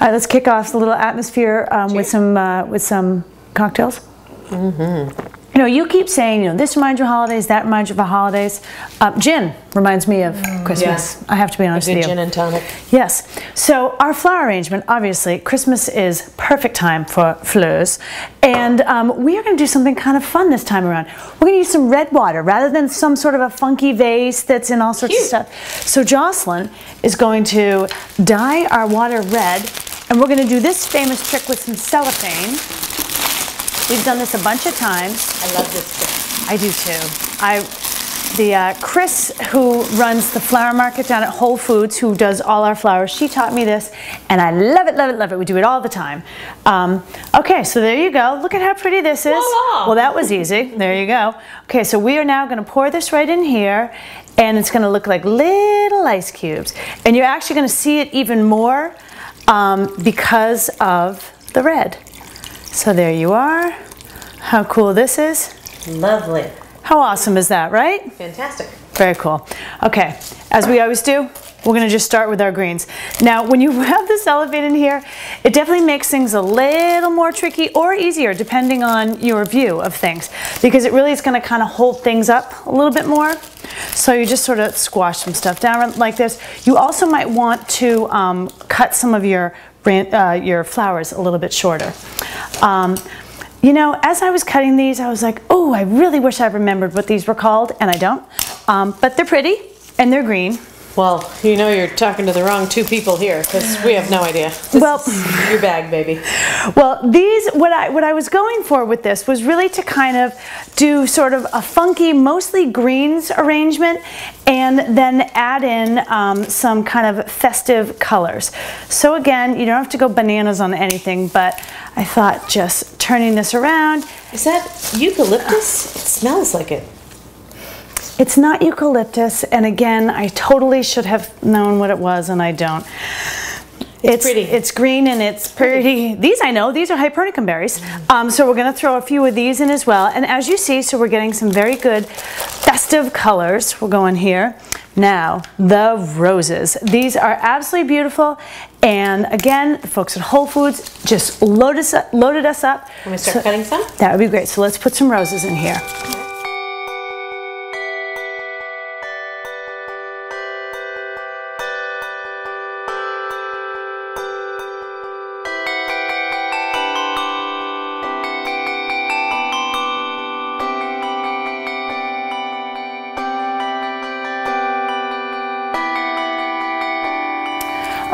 right, let's kick off a little atmosphere with some cocktails. You know, you keep saying, you know, this reminds you of holidays, that reminds you of the holidays. Gin reminds me of Christmas. Yeah. I have to be honest with you. Gin and tonic. Yes. So our flower arrangement, obviously, Christmas is perfect time for fleurs. And we are going to do something kind of fun this time around. We're going to use some red water rather than some sort of a funky vase that's in all sorts of stuff. So Jocelyn is going to dye our water red. And we're going to do this famous trick with some cellophane. We've done this a bunch of times. I love this trick. I do too. Chris, who runs the flower market down at Whole Foods, who does all our flowers, she taught me this, and I love it, love it, love it. We do it all the time. Okay, so there you go. Look at how pretty this is. Voila. Well, that was easy. There you go. Okay, so we are now going to pour this right in here, and it's going to look like little ice cubes. And you're actually going to see it even more because of the red. So there you are. How cool this is. Lovely. How awesome is that, right? Fantastic. Very cool. Okay, as we always do, we're going to just start with our greens. Now, when you have the cellophane in here, it definitely makes things a little more tricky or easier depending on your view of things, because it really is going to kind of hold things up a little bit more. So you just sort of squash some stuff down like this. You also might want to cut some of your flowers a little bit shorter. You know, as I was cutting these, I was like, oh, I really wish I remembered what these were called, and I don't. But they're pretty, and they're green. Well, you know you're talking to the wrong two people here, because we have no idea. This is your bag, baby. Well, what I was going for with this was really to kind of do sort of a funky, mostly greens arrangement, and then add in some kind of festive colors. So again, you don't have to go bananas on anything, but I thought just turning this around. Is that eucalyptus? It smells like it. It's not eucalyptus, and again, I totally should have known what it was, and I don't. It's pretty. It's green and it's pretty. These I know, these are Hypernicum berries. So we're gonna throw a few of these in as well. And as you see, so we're getting some very good festive colors. We'll go in here. Now, the roses. These are absolutely beautiful. And again, the folks at Whole Foods just loaded us up. Can we start cutting some? That would be great. So let's put some roses in here.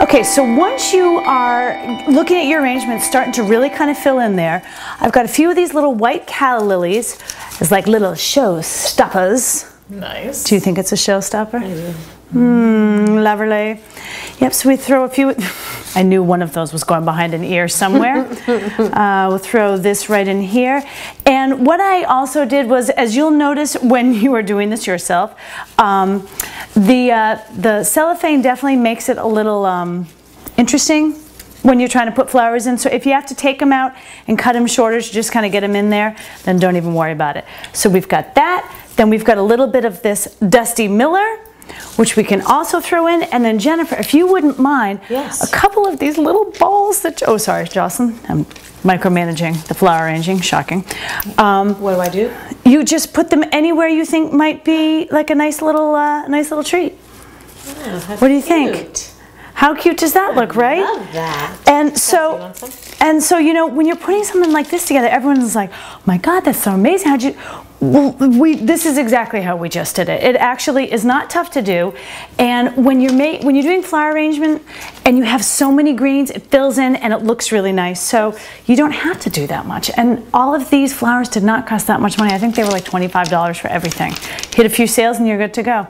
Okay, so once you are looking at your arrangement, starting to really kind of fill in there, I've got a few of these little white calla lilies as like little showstoppers. Nice. Do you think it's a showstopper? I do. Lovely. Yep, so we throw a few. I knew one of those was going behind an ear somewhere. We'll throw this right in here. And what I also did was, as you'll notice when you are doing this yourself, the cellophane definitely makes it a little interesting when you're trying to put flowers in. So if you have to take them out and cut them shorter to just kind of get them in there, then don't even worry about it. So we've got that. Then we've got a little bit of this Dusty Miller, which we can also throw in. And then Jennifer, if you wouldn't mind, yes, a couple of these little balls that, oh sorry, Jocelyn, I'm micromanaging the flower arranging, shocking. What do I do? You just put them anywhere you think might be like a nice little treat. Oh, what do you think? How cute does that look, right? I love that. And so, you know, when you're putting something like this together, everyone's like, oh my God, that's so amazing. How'd you? Well, this is exactly how we just did it. It actually is not tough to do. And when you're doing flower arrangement and you have so many greens, it fills in and it looks really nice. So you don't have to do that much. And all of these flowers did not cost that much money. I think they were like $25 for everything. Hit a few sales and you're good to go.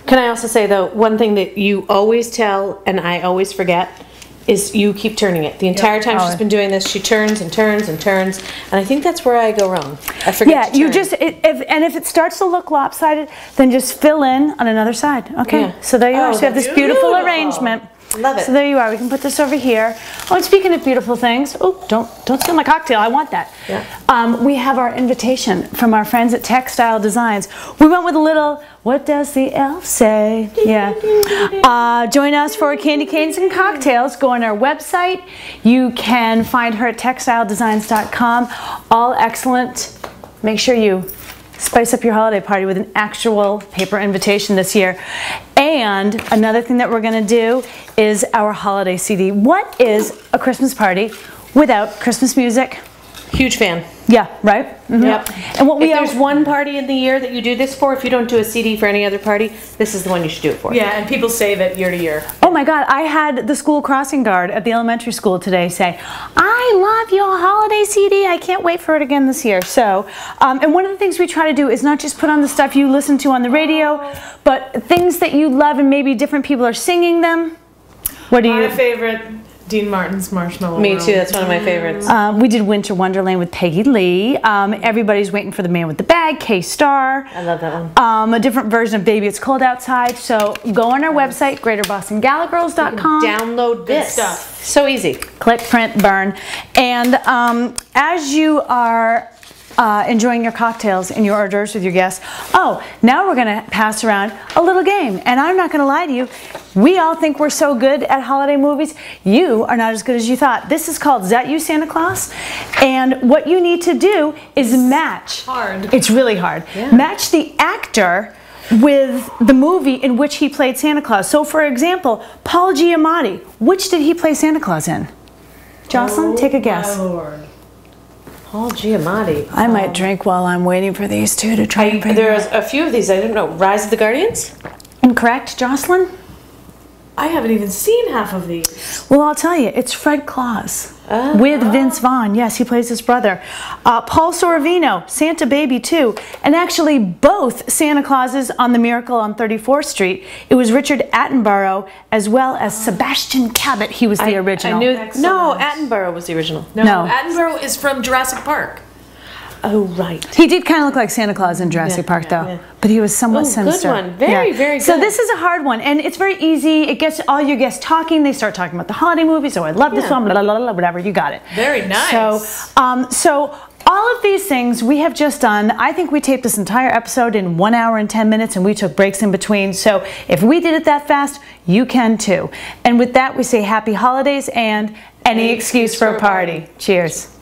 Can I also say though, one thing that you always tell and I always forget is you keep turning it. The entire time she's been doing this, she turns and turns and turns, and I think that's where I go wrong. I forget to turn. You just, if it starts to look lopsided, then just fill in on another side. Okay, so there you are. So you have this beautiful arrangement. Love it. So there you are. We can put this over here. Oh, and speaking of beautiful things, oh, don't steal my cocktail. I want that. Yeah. We have our invitation from our friends at Textile Designs. We went with a little, what does the elf say? Yeah. Join us for candy canes and cocktails. Go on our website. You can find her at textiledesigns.com. All excellent. Make sure you spice up your holiday party with an actual paper invitation this year. And another thing that we're going to do is our holiday CD. What is a Christmas party without Christmas music? Huge fan. Yeah, right? Mm-hmm. Yep. And what we if there's one party in the year that you do this for, if you don't do a CD for any other party, this is the one you should do it for. Yeah, and people save it year to year. Oh my God, I had the school crossing guard at the elementary school today say, I love your holiday CD. I can't wait for it again this year. So, and one of the things we try to do is not just put on the stuff you listen to on the radio, but things that you love and maybe different people are singing them. What do you? My favorite, Dean Martin's Marshmallow Me World. too, that's one of my favorites. We did Winter Wonderland with Peggy Lee. Everybody's Waiting for the Man with the Bag, K-Star. I love that one. A different version of Baby It's Cold Outside. So go on our website, greaterbostongallagirls.com. Download this. stuff. So easy. Click, print, burn. And as you are enjoying your cocktails and your hors d'oeuvres with your guests, now we're going to pass around a little game. And I'm not going to lie to you, we all think we're so good at holiday movies. You are not as good as you thought. This is called Zat You, Santa Claus. And what you need to do is match. Hard. It's really hard. Yeah. Match the actor with the movie in which he played Santa Claus. So for example, Paul Giamatti, which did he play Santa Claus in? Jocelyn, take a guess. My Lord. Paul Giamatti. I might drink while I'm waiting for these two to try and figure There's a few of these, I don't know. Rise of the Guardians? Incorrect, Jocelyn? I haven't even seen half of these. Well, I'll tell you, it's Fred Claus with Vince Vaughn. Yes, he plays his brother. Paul Sorvino, Santa Baby 2, and actually both Santa Clauses on The Miracle on 34th Street. It was Richard Attenborough as well as Sebastian Cabot. He was the original. I knew, Excellent. no, Attenborough was the original. No. Attenborough is from Jurassic Park. Oh, right. He did kind of look like Santa Claus in Jurassic Park, though. yeah. But he was somewhat Oh, good sinister. one. Very, very So good. this is a hard one, and it's very easy. It gets all your guests talking. They start talking about the holiday movies. Oh, I love this one, blah, blah, blah, whatever. You got it. Very nice. So all of these things we have just done. I think we taped this entire episode in 1 hour and 10 minutes, and we took breaks in between. So if we did it that fast, you can too. And with that, we say happy holidays and any excuse for a party. Cheers.